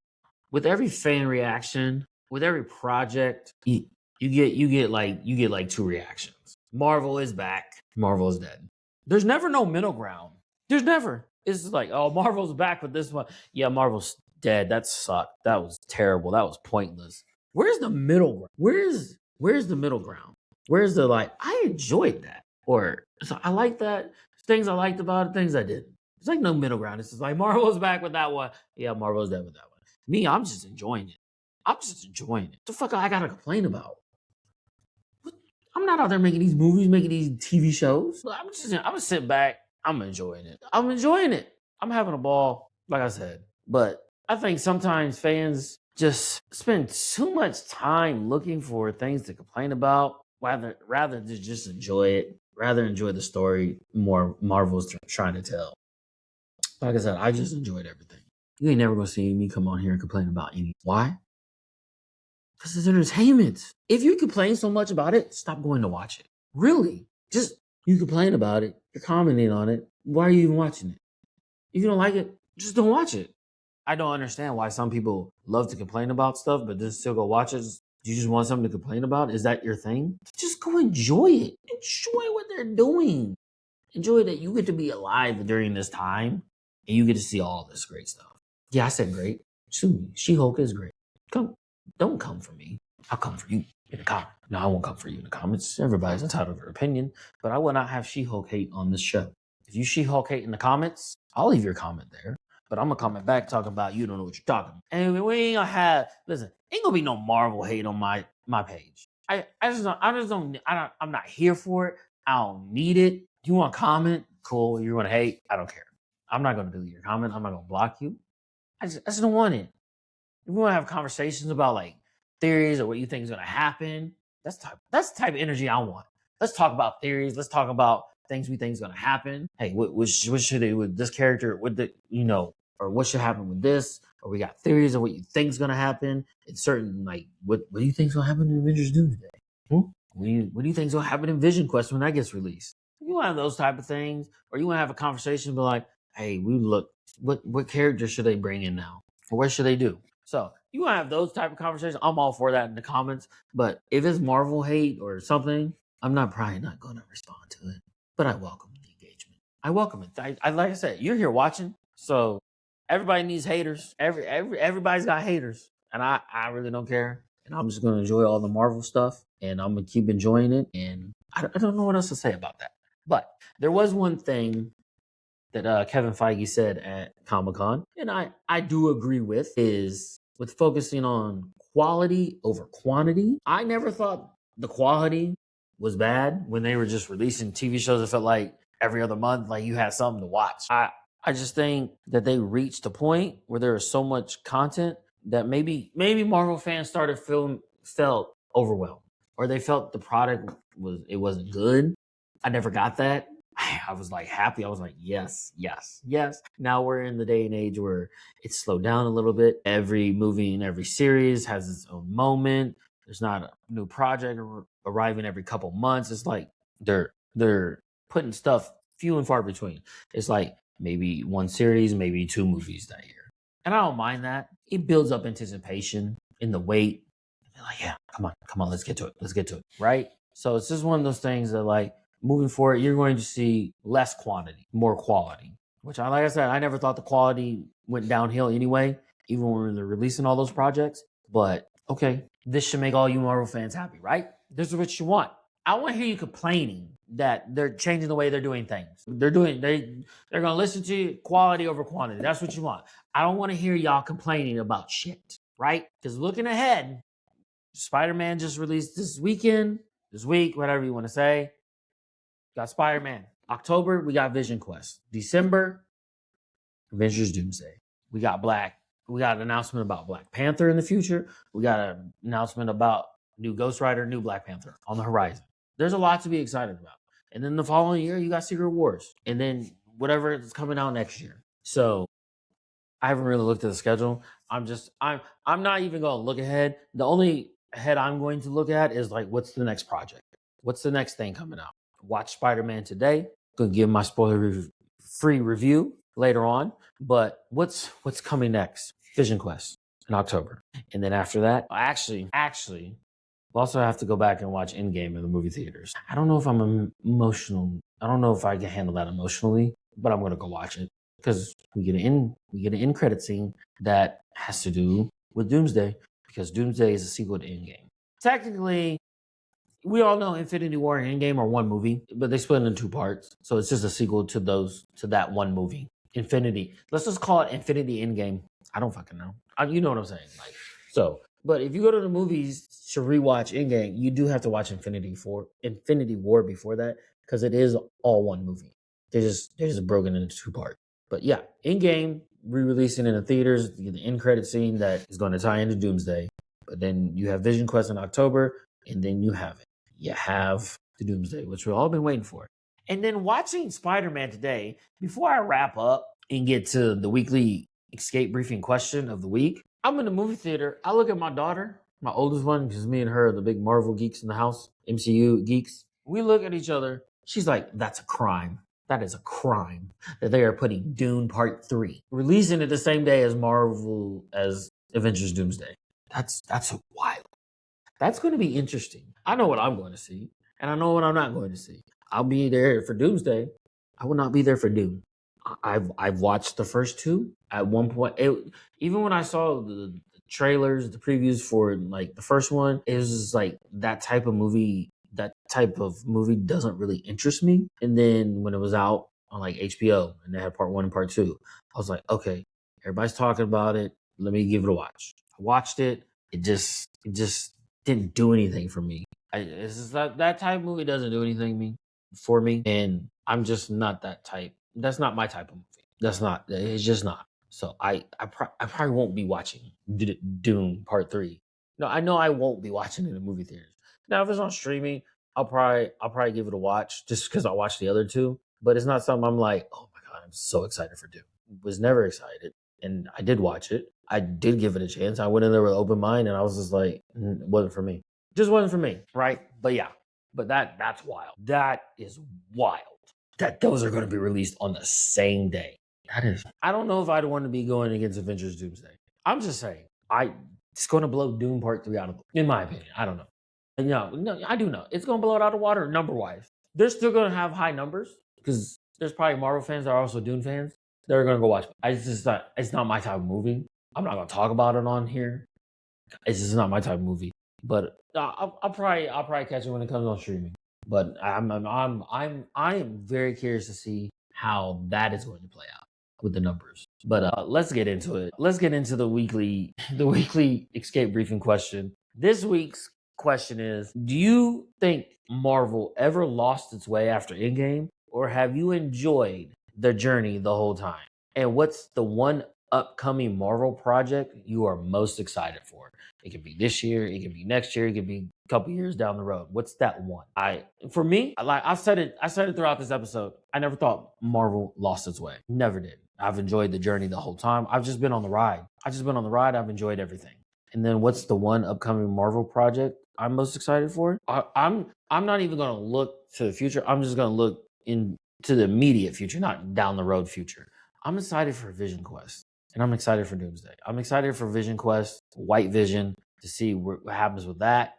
with every fan reaction, with every project, you get like two reactions. Marvel is back. Marvel is dead. There's never no middle ground. There's never. It's just like, oh, Marvel's back with this one. Yeah, Marvel's dead. That sucked. That was terrible. That was pointless. Where's the middle ground? Where's the middle ground? Where's the like? I enjoyed that, or so I like that. Things I liked about it, things I didn't. It's like no middle ground. It's just like Marvel's back with that one. Yeah, Marvel's dead with that one. Me, I'm just enjoying it. I'm just enjoying it. The fuck I gotta complain about? I'm not out there making these movies, making these TV shows. I'm gonna sit back. I'm enjoying it. I'm enjoying it. I'm having a ball, like I said. But I think sometimes fans just spend too much time looking for things to complain about, rather than just enjoy it. Rather enjoy the story more Marvel's trying to tell. Like I said, I just enjoyed everything. You ain't never gonna see me come on here and complain about any. Why? Because it's entertainment. If you complain so much about it, stop going to watch it. Really. Just, you complain about it. You're commenting on it. Why are you even watching it? If you don't like it, just don't watch it. I don't understand why some people love to complain about stuff, but then still go watch it. You just want something to complain about? Is that your thing? Just go enjoy it. Enjoy what they're doing. Enjoy that you get to be alive during this time and you get to see all this great stuff. Yeah, I said great. Sue me. She-Hulk is great. Don't come for me. I'll come for you in the comments. No, I won't come for you in the comments. Everybody's entitled to their opinion, but I will not have She-Hulk hate on this show. If you She-Hulk hate in the comments, I'll leave your comment there. But I'm gonna comment back talking about you don't know what you're talking about. And we ain't gonna have ain't gonna be no Marvel hate on my page. I'm not here for it. I don't need it. You want to comment? Cool. You want to hate? I don't care. I'm not gonna delete your comment. I'm not gonna block you. I just don't want it. If we want to have conversations about like theories or what you think is going to happen, that's the type of energy I want. Let's talk about theories. Let's talk about things we think is going to happen. Hey, what should they do with this character? Or what should happen with this? Or we got theories of what you think is going to happen. It's certain like what do you think is going to happen in Avengers Doomsday? What do you think is going to happen in Vision Quest when that gets released? You want to have those type of things, or you want to have a conversation, be like, hey, what character should they bring in now, or what should they do? So you want to have those type of conversations. I'm all for that in the comments. But if it's Marvel hate or something, I'm probably not going to respond to it. But I welcome the engagement. I welcome it. I like I said, you're here watching, so everybody needs haters. Everybody's got haters, and I really don't care. And I'm just going to enjoy all the Marvel stuff, and I'm going to keep enjoying it. And I don't know what else to say about that. But there was one thing that Kevin Feige said at Comic-Con, and I do agree with, is with focusing on quality over quantity. I never thought the quality was bad when they were just releasing TV shows. It felt like every other month, like you had something to watch. I just think that they reached a point where there was so much content that maybe Marvel fans felt overwhelmed, or they felt the product wasn't good. I never got that. I was like happy. I was like, yes. Now we're in the day and age where it's slowed down a little bit. Every movie and every series has its own moment. There's not a new project arriving every couple months. It's like they're putting stuff few and far between. It's like maybe one series, maybe two movies that year. And I don't mind that. It builds up anticipation in the wait. They're like, yeah, come on, let's get to it. Right? So it's just one of those things that like, moving forward, you're going to see less quantity, more quality. Which, like I said, I never thought the quality went downhill anyway, even when they're releasing all those projects. But okay, this should make all you Marvel fans happy, right? This is what you want. I want to hear you complaining that they're changing the way they're doing things. They're going to listen to you, quality over quantity. That's what you want. I don't want to hear y'all complaining about shit, right? Because looking ahead, Spider-Man just released this week, whatever you want to say. Got Spider-Man. October, we got Vision Quest. December, Avengers Doomsday. We got an announcement about Black Panther in the future. We got an announcement about new Ghost Rider, new Black Panther on the horizon. There's a lot to be excited about. And then the following year, you got Secret Wars. And then whatever is coming out next year. So I haven't really looked at the schedule. I'm not even going to look ahead. The only ahead I'm going to look at is like, what's the next project? What's the next thing coming out? Watch Spider-Man today. Gonna give my spoiler-free review later on. But what's coming next? Vision Quest in October. And then after that, actually, we'll also have to go back and watch Endgame in the movie theaters. I don't know if I'm emotional. I don't know if I can handle that emotionally, but I'm gonna go watch it because we get an end credit scene that has to do with Doomsday because Doomsday is a sequel to Endgame. Technically, we all know Infinity War and Endgame are one movie, but they split into two parts. So it's just a sequel to that one movie. Infinity. Let's just call it Infinity Endgame. I don't fucking know. You know what I'm saying? Like, so, but if you go to the movies to rewatch Endgame, you do have to watch Infinity War before that because it is all one movie. They're just broken into two parts. But yeah, Endgame re-releasing in the theaters, the end credit scene that is going to tie into Doomsday. But then you have Vision Quest in October, and then you have it. You have the Doomsday, which we've all been waiting for. And then watching Spider-Man today, before I wrap up and get to the weekly escape briefing question of the week, I'm in the movie theater. I look at my daughter, my oldest one, because me and her are the big Marvel geeks in the house, MCU geeks. We look at each other. She's like, that's a crime. That is a crime that they are putting Dune Part 3, releasing it the same day as Avengers Doomsday. That's wild. That's going to be interesting. I know what I'm going to see, and I know what I'm not going to see. I'll be there for Doomsday. I will not be there for Doom. I've watched the first two. At one point, even when I saw the trailers, the previews for like the first one, it was just like that type of movie. That type of movie doesn't really interest me. And then when it was out on like HBO and they had part 1 and part 2, I was like, okay, everybody's talking about it. Let me give it a watch. I watched it. It just didn't do anything for me. It's just that type of movie doesn't do anything for me, and I'm just not that type. That's not my type of movie. That's not. It's just not. So I probably won't be watching Dune Part 3. No, I know I won't be watching it in the movie theaters. Now, if it's on streaming, I'll probably give it a watch just because I watched the other two. But it's not something I'm like, oh my god, I'm so excited for Dune. Was never excited, and I did watch it. I did give it a chance. I went in there with an open mind, and I was just like, it wasn't for me. Just wasn't for me, right? But yeah, but that's wild. That is wild. That those are going to be released on the same day. That is. I don't know if I'd want to be going against Avengers Doomsday. I'm just saying, it's going to blow Doom Part 3 out of, in my opinion. I don't know. No, I do know. It's going to blow it out of the water number-wise. They're still going to have high numbers because there's probably Marvel fans that are also Dune fans. They're going to go watch it. It's not my type of movie. I'm not going to talk about it on here. It's just not my type of movie. But I'll probably catch it when it comes on streaming. But I am very curious to see how that is going to play out with the numbers. But let's get into it. Let's get into the weekly escape briefing question. This week's question is: do you think Marvel ever lost its way after Endgame, or have you enjoyed the journey the whole time? And what's the one upcoming Marvel project you are most excited for? It could be this year, it could be next year, it could be a couple years down the road. What's that one? For me, like I said it throughout this episode. I never thought Marvel lost its way. Never did. I've enjoyed the journey the whole time. I've just been on the ride. I've enjoyed everything. And then what's the one upcoming Marvel project I'm most excited for? I'm not even going to look to the future. I'm just going to look into the immediate future, not down the road future. I'm excited for Vision Quest. And I'm excited for Doomsday. I'm excited for Vision Quest, White Vision, to see what happens with that.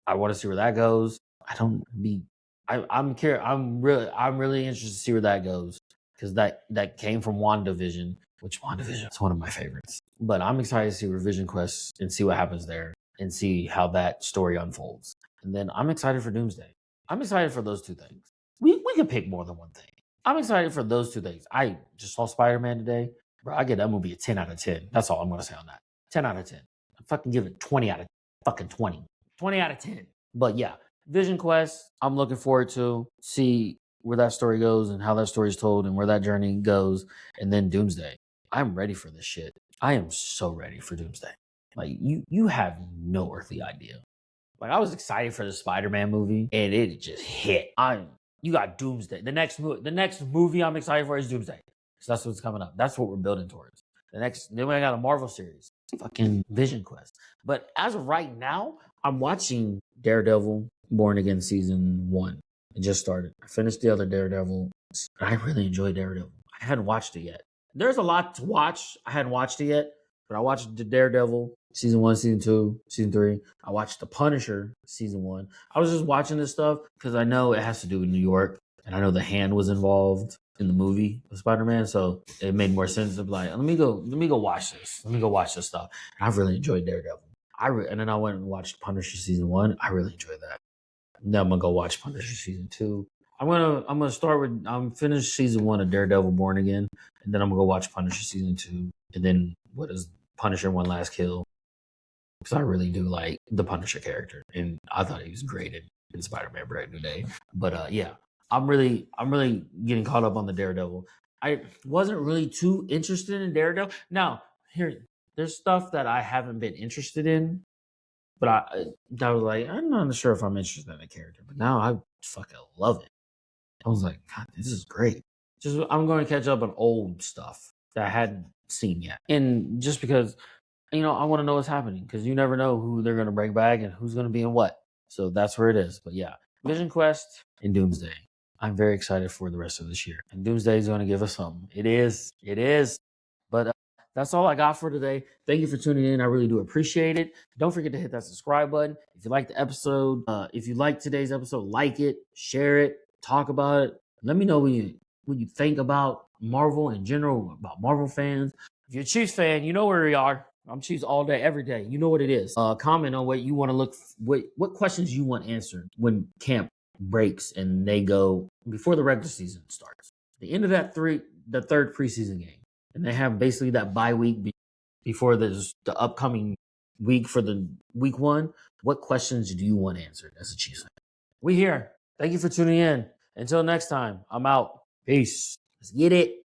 I want to see where that goes. I'm curious. I'm really interested to see where that goes because that came from WandaVision, which WandaVision is one of my favorites. But I'm excited to see Vision Quest and see what happens there and see how that story unfolds. And then I'm excited for Doomsday. I'm excited for those two things. We can pick more than one thing. I'm excited for those two things. I just saw Spider-Man today. Bro, I get that movie a 10 out of 10. That's all I'm going to say on that. 10 out of 10. I fucking give it 20 out of fucking 20. 20 out of 10. But yeah, Vision Quest, I'm looking forward to see where that story goes and how that story is told and where that journey goes. And then Doomsday. I'm ready for this shit. I am so ready for Doomsday. Like, you have no earthly idea. Like, I was excited for the Spider-Man movie, and it just hit. You got Doomsday. The next movie I'm excited for is Doomsday. So that's what's coming up. That's what we're building towards. Then we got a Marvel series, fucking Vision Quest. But as of right now, I'm watching Daredevil Born Again season 1. It just started. I finished the other Daredevil. I really enjoyed Daredevil. I hadn't watched it yet. There's a lot to watch. I hadn't watched it yet, but I watched the Daredevil season 1, season 2, season 3. I watched the Punisher season 1. I was just watching this stuff because I know it has to do with New York, and I know the Hand was involved in the movie of Spider-Man, so it made more sense to be like, let me go watch this. Let me go watch this stuff. And I've really enjoyed Daredevil. And then I went and watched Punisher season 1. I really enjoyed that. Now I'm gonna go watch Punisher season 2. I'm gonna start with finish season 1 of Daredevil Born Again, and then I'm gonna go watch Punisher season 2, and then what is Punisher One Last Kill, because I really do like the Punisher character, and I thought he was great in Spider-Man Brand New Day. But yeah, I'm really getting caught up on the Daredevil. I wasn't really too interested in Daredevil. Now there's stuff that I haven't been interested in, but I was like, I'm not sure if I'm interested in the character. But now I fucking love it. I was like, God, this is great. I'm going to catch up on old stuff that I hadn't seen yet, and just because I want to know what's happening, because you never know who they're going to bring back and who's going to be in what. So that's where it is. But yeah, Vision Quest and Doomsday. I'm very excited for the rest of this year, and Doomsday is going to give us something. It is. But that's all I got for today. Thank you for tuning in. I really do appreciate it. Don't forget to hit that subscribe button. If you like the episode, if you like today's episode, like it, share it, talk about it. Let me know what you think about Marvel in general, about Marvel fans. If you're a Chiefs fan, you know where we are. I'm Chiefs all day, every day. You know what it is. Comment on what you want to what questions you want answered when camp breaks and they go before the regular season starts. The end of the third preseason game. And they have basically that bye week before the upcoming week for the week 1. What questions do you want answered as a Chiefs fan? We here. Thank you for tuning in. Until next time, I'm out. Peace. Let's get it.